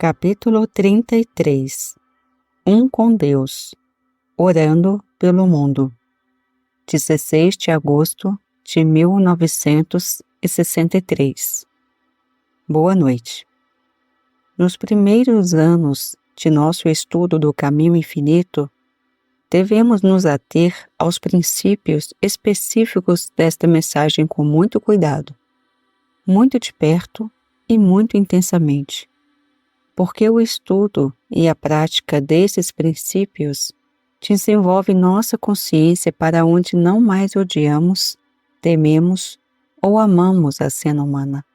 Capítulo 33. Um com Deus. Orando pelo mundo. 16 de agosto de 1963. Boa noite. Nos primeiros anos de nosso estudo do caminho infinito, devemos nos ater aos princípios específicos desta mensagem com muito cuidado, muito de perto e muito intensamente, porque o estudo e a prática desses princípios desenvolve nossa consciência para onde não mais odiamos, tememos ou amamos a cena humana.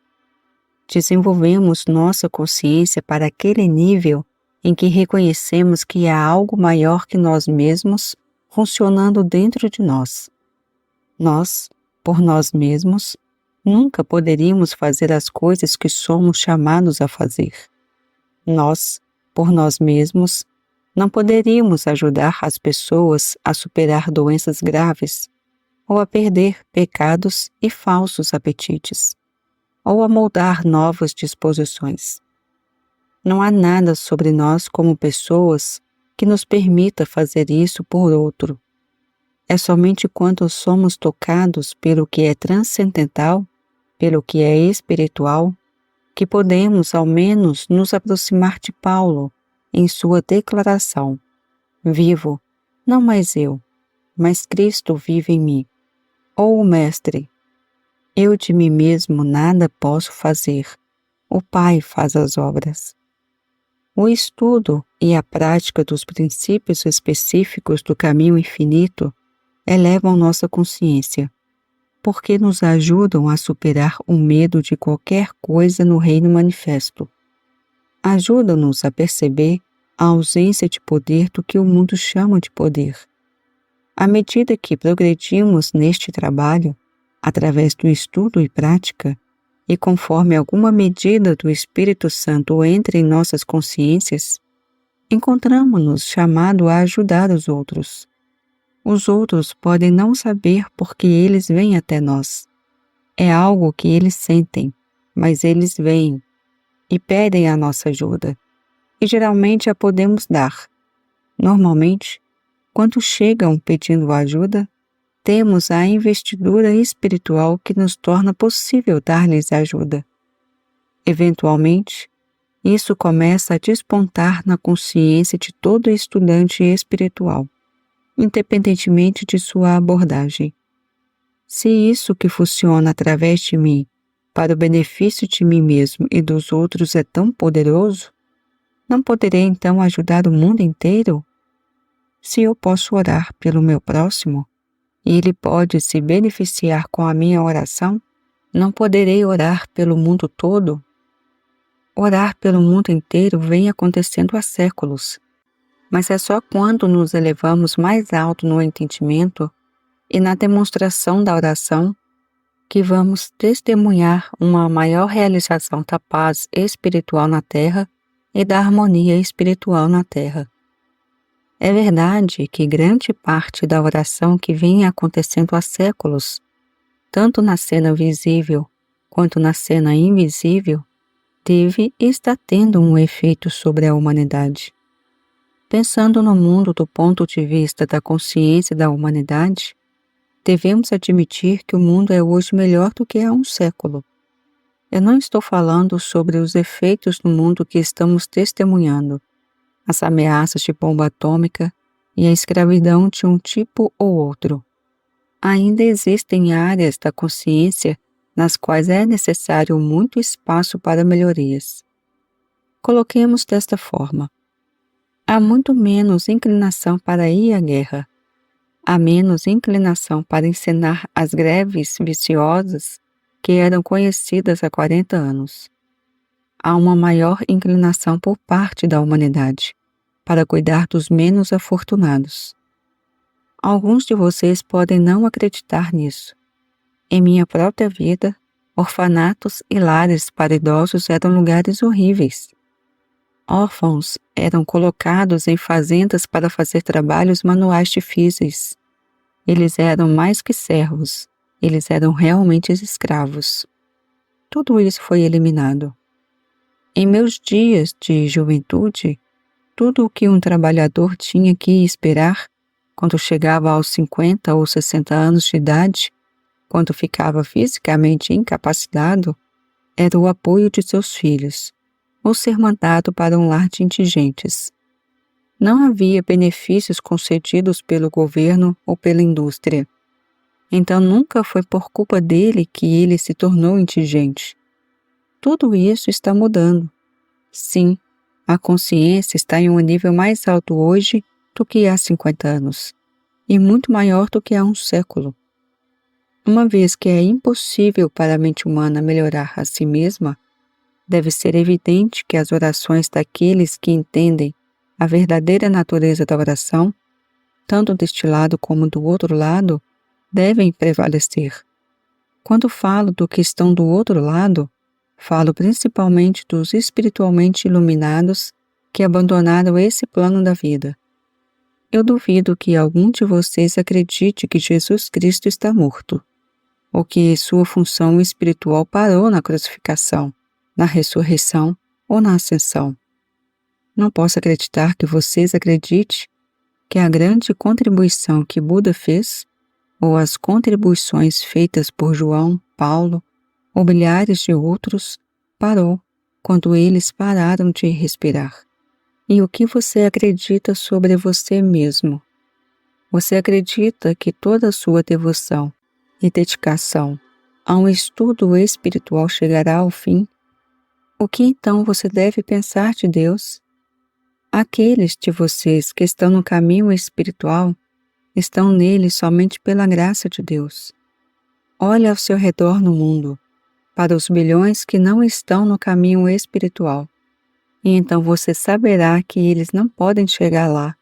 Desenvolvemos nossa consciência para aquele nível em que reconhecemos que há algo maior que nós mesmos funcionando dentro de nós. Nós, por nós mesmos, nunca poderíamos fazer as coisas que somos chamados a fazer. Nós, por nós mesmos, não poderíamos ajudar as pessoas a superar doenças graves, ou a perder pecados e falsos apetites, ou a moldar novas disposições. Não há nada sobre nós como pessoas que nos permita fazer isso por outro. É somente quando somos tocados pelo que é transcendental, pelo que é espiritual, que podemos ao menos nos aproximar de Paulo em sua declaração: vivo, não mais eu, mas Cristo vive em mim. Ou o Mestre: eu de mim mesmo nada posso fazer, o Pai faz as obras. O estudo e a prática dos princípios específicos do caminho infinito elevam nossa consciência, porque nos ajudam a superar o medo de qualquer coisa no reino manifesto. Ajudam-nos a perceber a ausência de poder do que o mundo chama de poder. À medida que progredimos neste trabalho, através do estudo e prática, e conforme alguma medida do Espírito Santo entra em nossas consciências, encontramos-nos chamados a ajudar os outros. Os outros podem não saber porque eles vêm até nós. É algo que eles sentem, mas eles vêm e pedem a nossa ajuda, e geralmente a podemos dar. Normalmente, quando chegam pedindo ajuda, temos a investidura espiritual que nos torna possível dar-lhes ajuda. Eventualmente, isso começa a despontar na consciência de todo estudante espiritual, independentemente de sua abordagem. Se isso que funciona através de mim, para o benefício de mim mesmo e dos outros é tão poderoso, não poderei então ajudar o mundo inteiro? Se eu posso orar pelo meu próximo, e ele pode se beneficiar com a minha oração, não poderei orar pelo mundo todo? Orar pelo mundo inteiro vem acontecendo há séculos, mas é só quando nos elevamos mais alto no entendimento e na demonstração da oração que vamos testemunhar uma maior realização da paz espiritual na Terra e da harmonia espiritual na Terra. É verdade que grande parte da oração que vem acontecendo há séculos, tanto na cena visível quanto na cena invisível, teve e está tendo um efeito sobre a humanidade. Pensando no mundo do ponto de vista da consciência da humanidade, devemos admitir que o mundo é hoje melhor do que há um século. Eu não estou falando sobre os efeitos no mundo que estamos testemunhando, as ameaças de bomba atômica e a escravidão de um tipo ou outro. Ainda existem áreas da consciência nas quais é necessário muito espaço para melhorias. Coloquemos desta forma: há muito menos inclinação para ir à guerra. Há menos inclinação para encenar as greves viciosas que eram conhecidas há 40 anos. Há uma maior inclinação por parte da humanidade para cuidar dos menos afortunados. Alguns de vocês podem não acreditar nisso. Em minha própria vida, orfanatos e lares para idosos eram lugares horríveis. Órfãos eram colocados em fazendas para fazer trabalhos manuais difíceis. Eles eram mais que servos, eles eram realmente escravos. Tudo isso foi eliminado. Em meus dias de juventude, tudo o que um trabalhador tinha que esperar quando chegava aos 50 ou 60 anos de idade, quando ficava fisicamente incapacitado, era o apoio de seus filhos, ou ser mandado para um lar de indigentes. Não havia benefícios concedidos pelo governo ou pela indústria. Então nunca foi por culpa dele que ele se tornou indigente. Tudo isso está mudando. Sim, a consciência está em um nível mais alto hoje do que há 50 anos, e muito maior do que há um século. Uma vez que é impossível para a mente humana melhorar a si mesma, deve ser evidente que as orações daqueles que entendem a verdadeira natureza da oração, tanto deste lado como do outro lado, devem prevalecer. Quando falo do que estão do outro lado, falo principalmente dos espiritualmente iluminados que abandonaram esse plano da vida. Eu duvido que algum de vocês acredite que Jesus Cristo está morto, ou que sua função espiritual parou na crucificação, na ressurreição ou na ascensão. Não posso acreditar que vocês acreditem que a grande contribuição que Buda fez, ou as contribuições feitas por João, Paulo ou milhares de outros, parou quando eles pararam de respirar. E o que você acredita sobre você mesmo? Você acredita que toda a sua devoção e dedicação a um estudo espiritual chegará ao fim? O que então você deve pensar de Deus? Aqueles de vocês que estão no caminho espiritual estão nele somente pela graça de Deus. Olhe ao seu redor no mundo, para os bilhões que não estão no caminho espiritual, e então você saberá que eles não podem chegar lá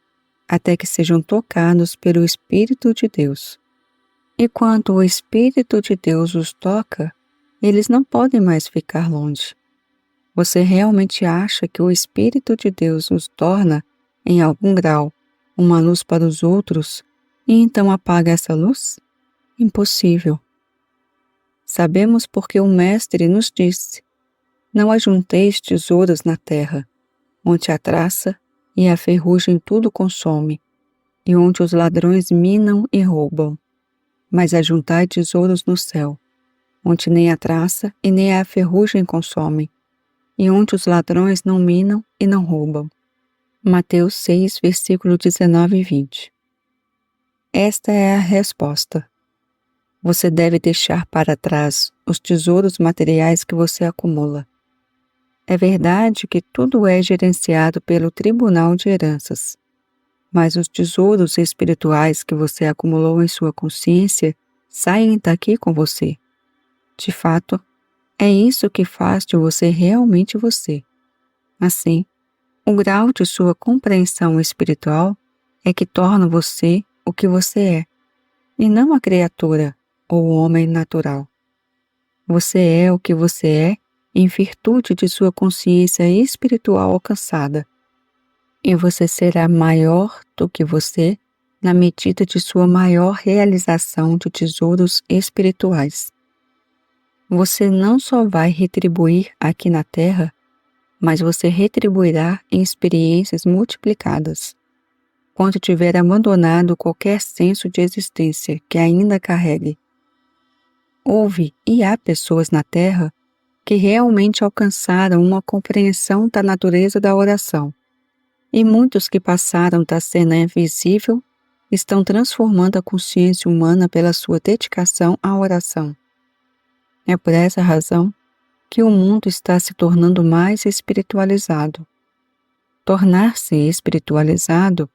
até que sejam tocados pelo Espírito de Deus. E quando o Espírito de Deus os toca, eles não podem mais ficar longe. Você realmente acha que o Espírito de Deus os torna, em algum grau, uma luz para os outros e então apaga essa luz? Impossível. Sabemos porque o Mestre nos disse: não ajunteis tesouros na terra, onde a traça e a ferrugem tudo consome, e onde os ladrões minam e roubam. Mas ajuntai tesouros no céu, onde nem a traça e nem a ferrugem consomem, e onde os ladrões não minam e não roubam. Mateus 6, versículo 19 e 20. Esta é a resposta. Você deve deixar para trás os tesouros materiais que você acumula. É verdade que tudo é gerenciado pelo Tribunal de Heranças, mas os tesouros espirituais que você acumulou em sua consciência saem daqui com você. De fato, é isso que faz de você realmente você. Assim, o grau de sua compreensão espiritual é que torna você o que você é, e não a criatura ou o homem natural. Você é o que você é em virtude de sua consciência espiritual alcançada, e você será maior do que você na medida de sua maior realização de tesouros espirituais. Você não só vai retribuir aqui na Terra, mas você retribuirá em experiências multiplicadas, quando tiver abandonado qualquer senso de existência que ainda carregue. Houve e há pessoas na Terra que realmente alcançaram uma compreensão da natureza da oração, e muitos que passaram da cena invisível estão transformando a consciência humana pela sua dedicação à oração. É por essa razão que o mundo está se tornando mais espiritualizado. Tornar-se espiritualizado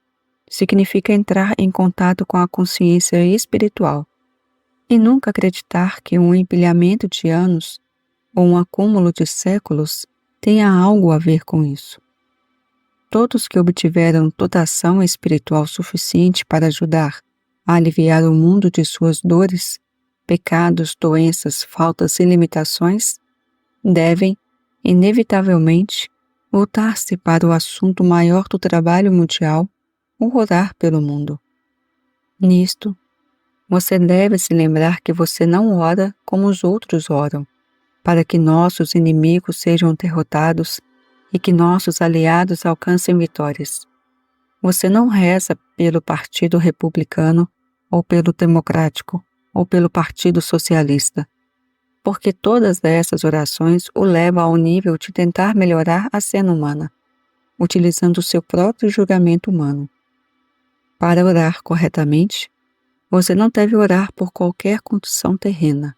significa entrar em contato com a consciência espiritual e nunca acreditar que um empilhamento de anos ou um acúmulo de séculos tenha algo a ver com isso. Todos que obtiveram dotação espiritual suficiente para ajudar a aliviar o mundo de suas dores, pecados, doenças, faltas e limitações, devem, inevitavelmente, voltar-se para o assunto maior do trabalho mundial, ou orar pelo mundo. Nisto, você deve se lembrar que você não ora como os outros oram, para que nossos inimigos sejam derrotados e que nossos aliados alcancem vitórias. Você não reza pelo Partido Republicano, ou pelo Democrático, ou pelo Partido Socialista, porque todas essas orações o levam ao nível de tentar melhorar a cena humana, utilizando o seu próprio julgamento humano. Para orar corretamente, você não deve orar por qualquer condição terrena.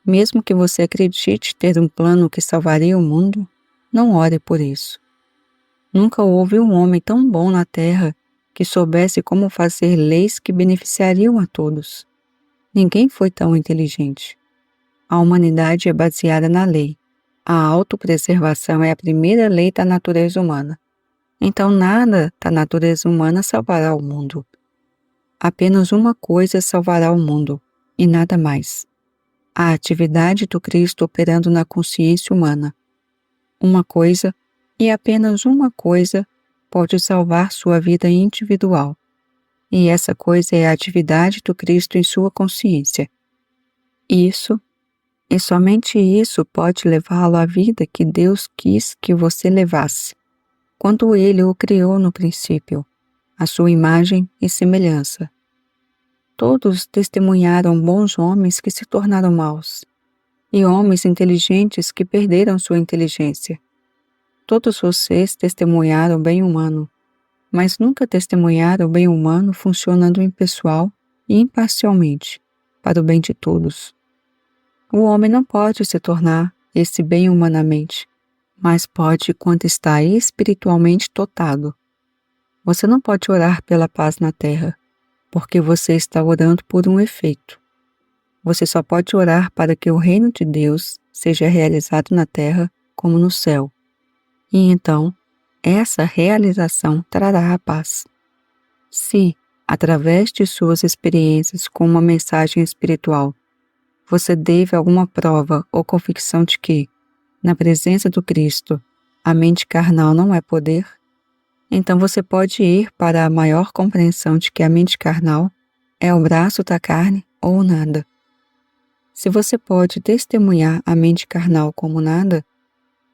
Mesmo que você acredite ter um plano que salvaria o mundo, não ore por isso. Nunca houve um homem tão bom na terra que soubesse como fazer leis que beneficiariam a todos. Ninguém foi tão inteligente. A humanidade é baseada na lei. A autopreservação é a primeira lei da natureza humana. Então nada da natureza humana salvará o mundo. Apenas uma coisa salvará o mundo, e nada mais. A atividade do Cristo operando na consciência humana. Uma coisa, e apenas uma coisa, pode salvar sua vida individual. E essa coisa é a atividade do Cristo em sua consciência. Isso, e somente isso, pode levá-lo à vida que Deus quis que você levasse, quando Ele o criou no princípio, à sua imagem e semelhança. Todos testemunharam bons homens que se tornaram maus, e homens inteligentes que perderam sua inteligência. Todos vocês testemunharam o bem humano, mas nunca testemunharam o bem humano funcionando impessoal e imparcialmente, para o bem de todos. O homem não pode se tornar esse bem humanamente, mas pode quando está espiritualmente dotado. Você não pode orar pela paz na terra, porque você está orando por um efeito. Você só pode orar para que o reino de Deus seja realizado na terra como no céu. E então, essa realização trará a paz. Se, através de suas experiências com uma mensagem espiritual, você deve alguma prova ou convicção de que, na presença do Cristo, a mente carnal não é poder, então você pode ir para a maior compreensão de que a mente carnal é o braço da carne ou nada. Se você pode testemunhar a mente carnal como nada,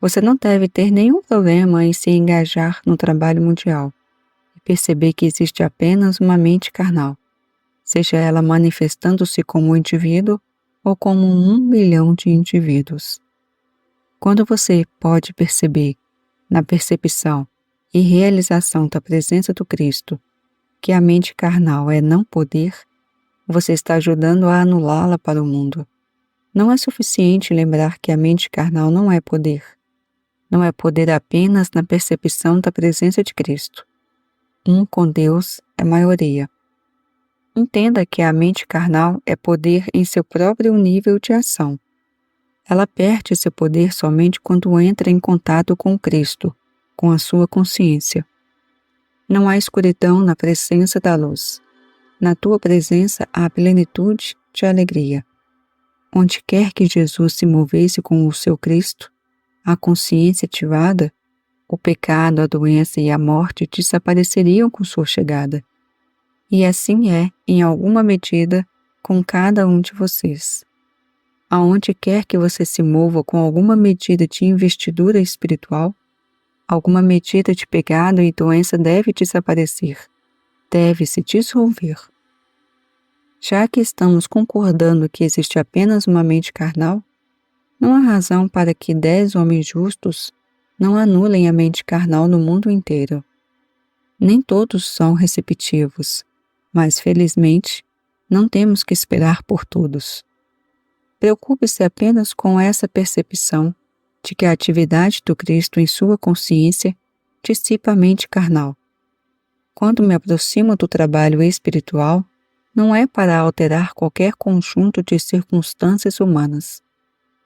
você não deve ter nenhum problema em se engajar no trabalho mundial e perceber que existe apenas uma mente carnal, seja ela manifestando-se como um indivíduo ou como 1 bilhão de indivíduos. Quando você pode perceber, na percepção e realização da presença do Cristo, que a mente carnal é não poder, você está ajudando a anulá-la para o mundo. Não é suficiente lembrar que a mente carnal não é poder. Não é poder apenas na percepção da presença de Cristo. Um com Deus é maioria. Entenda que a mente carnal é poder em seu próprio nível de ação. Ela perde seu poder somente quando entra em contato com Cristo, com a sua consciência. Não há escuridão na presença da luz. Na tua presença há plenitude de alegria. Onde quer que Jesus se movesse com o seu Cristo, a consciência ativada, o pecado, a doença e a morte desapareceriam com sua chegada. E assim é, em alguma medida, com cada um de vocês. Aonde quer que você se mova com alguma medida de investidura espiritual, alguma medida de pecado e doença deve desaparecer, deve se dissolver. Já que estamos concordando que existe apenas uma mente carnal, não há razão para que 10 homens justos não anulem a mente carnal no mundo inteiro. Nem todos são receptivos, mas felizmente não temos que esperar por todos. Preocupe-se apenas com essa percepção de que a atividade do Cristo em sua consciência dissipa a mente carnal. Quando me aproximo do trabalho espiritual, não é para alterar qualquer conjunto de circunstâncias humanas.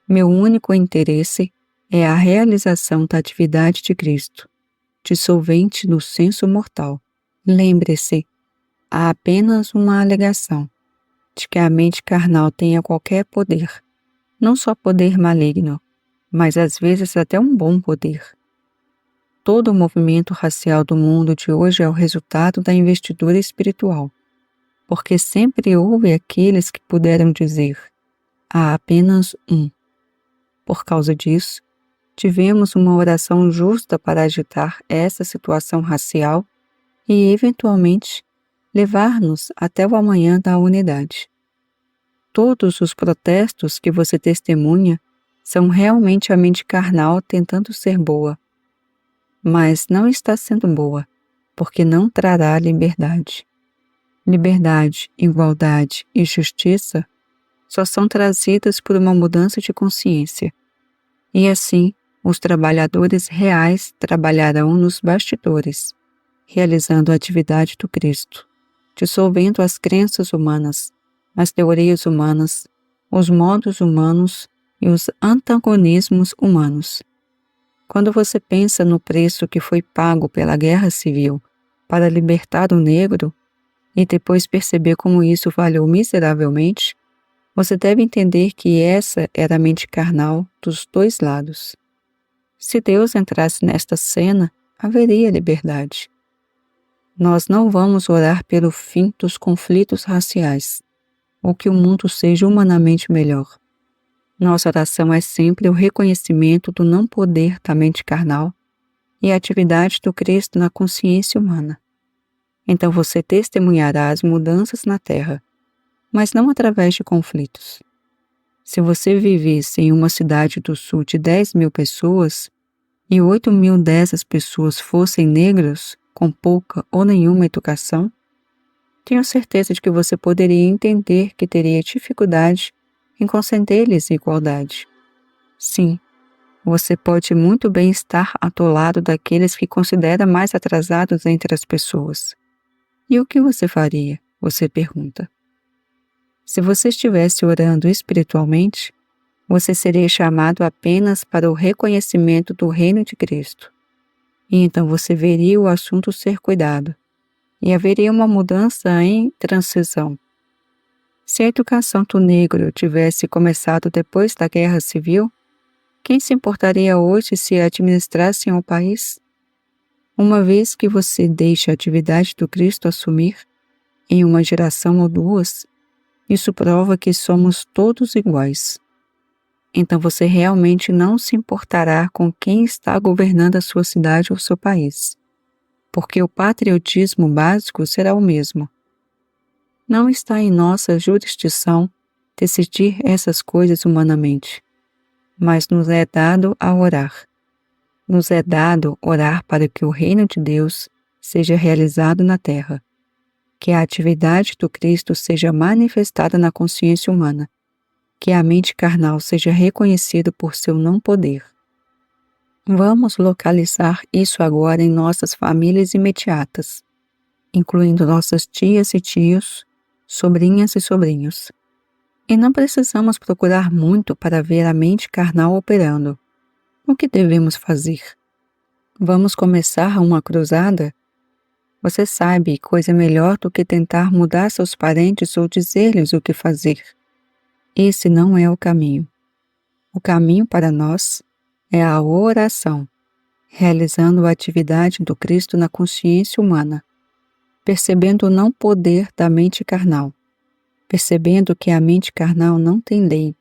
Meu único interesse é a realização da atividade de Cristo, dissolvente no senso mortal. Lembre-se, há apenas uma alegação de que a mente carnal tenha qualquer poder, não só poder maligno, mas às vezes até um bom poder. Todo o movimento racial do mundo de hoje é o resultado da investidura espiritual, porque sempre houve aqueles que puderam dizer: há apenas um. Por causa disso, tivemos uma oração justa para agitar essa situação racial e, eventualmente, levar-nos até o amanhã da unidade. Todos os protestos que você testemunha são realmente a mente carnal tentando ser boa, mas não está sendo boa, porque não trará liberdade. Liberdade, igualdade e justiça só são trazidas por uma mudança de consciência. E assim, os trabalhadores reais trabalharão nos bastidores, realizando a atividade do Cristo, dissolvendo as crenças humanas, as teorias humanas, os modos humanos e os antagonismos humanos. Quando você pensa no preço que foi pago pela guerra civil para libertar o negro, e depois perceber como isso falhou miseravelmente, você deve entender que essa era a mente carnal dos dois lados. Se Deus entrasse nesta cena, haveria liberdade. Nós não vamos orar pelo fim dos conflitos raciais, ou que o mundo seja humanamente melhor. Nossa oração é sempre o reconhecimento do não poder da mente carnal e a atividade do Cristo na consciência humana. Então você testemunhará as mudanças na Terra, mas não através de conflitos. Se você vivesse em uma cidade do sul de 10.000 pessoas e 8.000 dessas pessoas fossem negros, com pouca ou nenhuma educação, tenho certeza de que você poderia entender que teria dificuldade em conceder-lhes igualdade. Sim, você pode muito bem estar atolado daqueles que considera mais atrasados entre as pessoas. E o que você faria? Você pergunta. Se você estivesse orando espiritualmente, você seria chamado apenas para o reconhecimento do reino de Cristo. E então você veria o assunto ser cuidado, e haveria uma mudança em transição. Se a educação do negro tivesse começado depois da Guerra Civil, quem se importaria hoje se administrassem o país? Uma vez que você deixa a atividade do Cristo assumir, em uma geração ou duas, isso prova que somos todos iguais. Então você realmente não se importará com quem está governando a sua cidade ou seu país, porque o patriotismo básico será o mesmo. Não está em nossa jurisdição decidir essas coisas humanamente, mas nos é dado a orar. Nos é dado orar para que o reino de Deus seja realizado na terra, que a atividade do Cristo seja manifestada na consciência humana, que a mente carnal seja reconhecida por seu não poder. Vamos localizar isso agora em nossas famílias imediatas, incluindo nossas tias e tios, sobrinhas e sobrinhos. E não precisamos procurar muito para ver a mente carnal operando. O que devemos fazer? Vamos começar uma cruzada? Você sabe coisa melhor do que tentar mudar seus parentes ou dizer-lhes o que fazer. Esse não é o caminho. O caminho para nós é a oração, realizando a atividade do Cristo na consciência humana, percebendo o não poder da mente carnal, percebendo que a mente carnal não tem lei.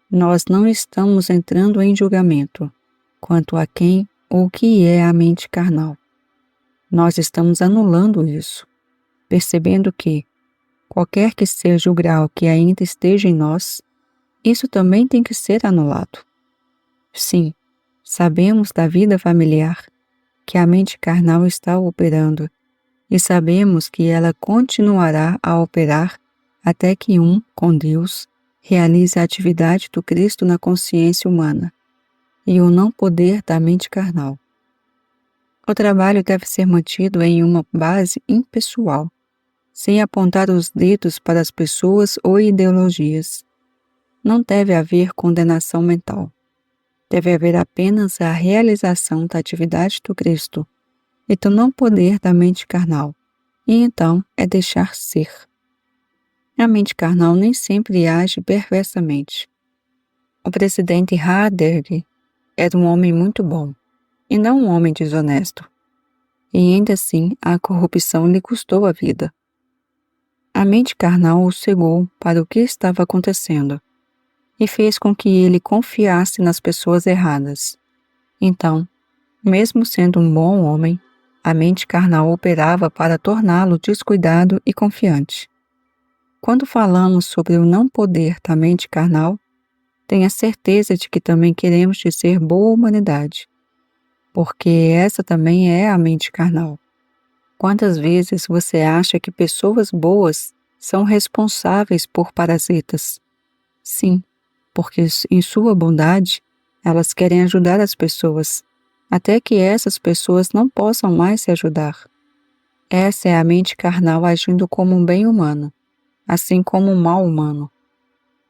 Nós não estamos entrando em julgamento quanto a quem ou o que é a mente carnal. Nós estamos anulando isso, percebendo que, qualquer que seja o grau que ainda esteja em nós, isso também tem que ser anulado. Sim, sabemos da vida familiar que a mente carnal está operando e sabemos que ela continuará a operar até que com Deus, realize a atividade do Cristo na consciência humana e o não poder da mente carnal. O trabalho deve ser mantido em uma base impessoal, sem apontar os dedos para as pessoas ou ideologias. Não deve haver condenação mental. Deve haver apenas a realização da atividade do Cristo e do não poder da mente carnal, e então é deixar ser. A mente carnal nem sempre age perversamente. O presidente Harder era um homem muito bom, e não um homem desonesto. E ainda assim a corrupção lhe custou a vida. A mente carnal o cegou para o que estava acontecendo, e fez com que ele confiasse nas pessoas erradas. Então, mesmo sendo um bom homem, a mente carnal operava para torná-lo descuidado e confiante. Quando falamos sobre o não poder da mente carnal, tenha certeza de que também queremos dizer boa humanidade, porque essa também é a mente carnal. Quantas vezes você acha que pessoas boas são responsáveis por parasitas? Sim, porque em sua bondade, elas querem ajudar as pessoas, até que essas pessoas não possam mais se ajudar. Essa é a mente carnal agindo como um bem humano, assim como um mal humano.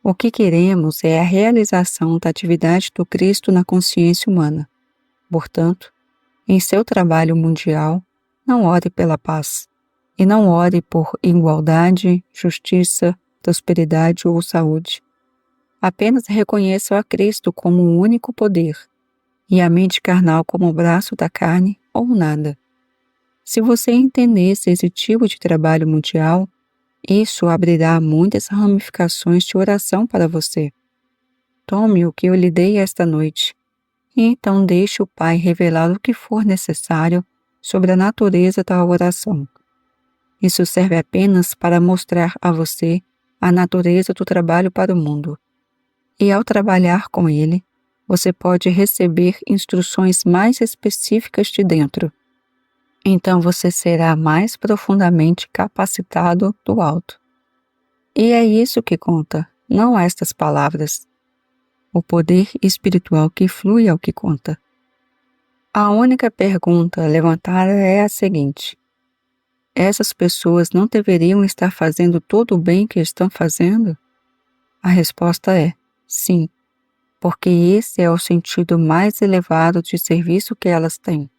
O que queremos é a realização da atividade do Cristo na consciência humana. Portanto, em seu trabalho mundial, não ore pela paz, e não ore por igualdade, justiça, prosperidade ou saúde. Apenas reconheça a Cristo como o único poder, e a mente carnal como o braço da carne ou nada. Se você entendesse esse tipo de trabalho mundial, isso abrirá muitas ramificações de oração para você. Tome o que eu lhe dei esta noite, e então deixe o Pai revelar o que for necessário sobre a natureza da oração. Isso serve apenas para mostrar a você a natureza do trabalho para o mundo. E ao trabalhar com ele, você pode receber instruções mais específicas de dentro. Então você será mais profundamente capacitado do alto. E é isso que conta, não estas palavras. O poder espiritual que flui é o que conta. A única pergunta levantada é a seguinte: essas pessoas não deveriam estar fazendo todo o bem que estão fazendo? A resposta é sim, porque esse é o sentido mais elevado de serviço que elas têm.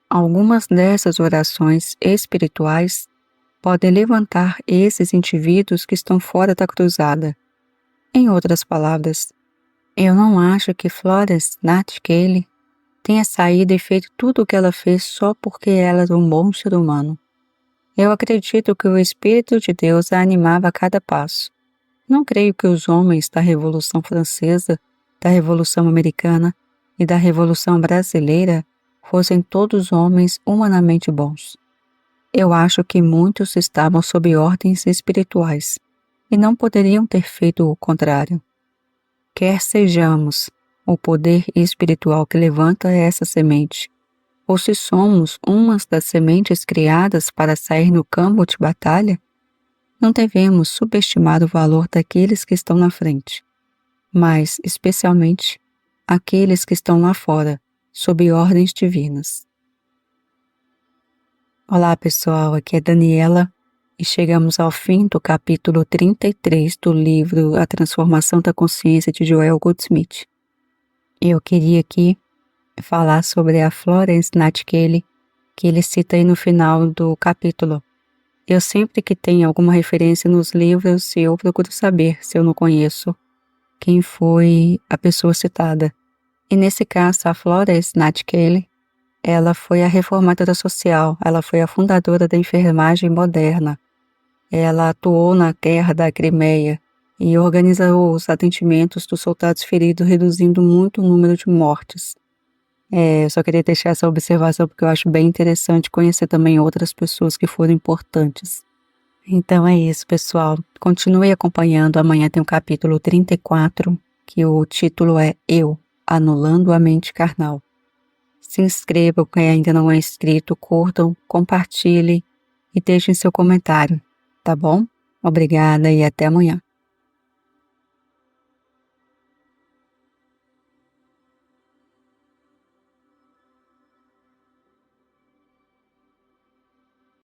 Algumas dessas orações espirituais podem levantar esses indivíduos que estão fora da cruzada. Em outras palavras, eu não acho que Florence Nightingale tenha saído e feito tudo o que ela fez só porque ela era um bom ser humano. Eu acredito que o Espírito de Deus a animava a cada passo. Não creio que os homens da Revolução Francesa, da Revolução Americana e da Revolução Brasileira fossem todos homens humanamente bons. Eu acho que muitos estavam sob ordens espirituais e não poderiam ter feito o contrário. Quer sejamos o poder espiritual que levanta essa semente, ou se somos umas das sementes criadas para sair no campo de batalha, não devemos subestimar o valor daqueles que estão na frente, mas, especialmente, aqueles que estão lá fora, sob ordens divinas. Olá pessoal, aqui é Daniela e chegamos ao fim do capítulo 33 do livro A Transformação da Consciência de Joel Goldsmith. Eu queria aqui falar sobre a Florence Nightingale, que ele cita aí no final do capítulo. Eu sempre que tenho alguma referência nos livros, eu procuro saber, se eu não conheço, quem foi a pessoa citada. E nesse caso, a Florence Nightingale, ela foi a reformadora social, ela foi a fundadora da enfermagem moderna. Ela atuou na Guerra da Crimeia e organizou os atendimentos dos soldados feridos, reduzindo muito o número de mortes. Eu só queria deixar essa observação porque eu acho bem interessante conhecer também outras pessoas que foram importantes. Então é isso, pessoal. Continue acompanhando. Amanhã tem o capítulo 34, que o título é Eu, Anulando a Mente Carnal. Se inscrevam, quem ainda não é inscrito, curtam, compartilhem e deixem seu comentário, tá bom? Obrigada e até amanhã.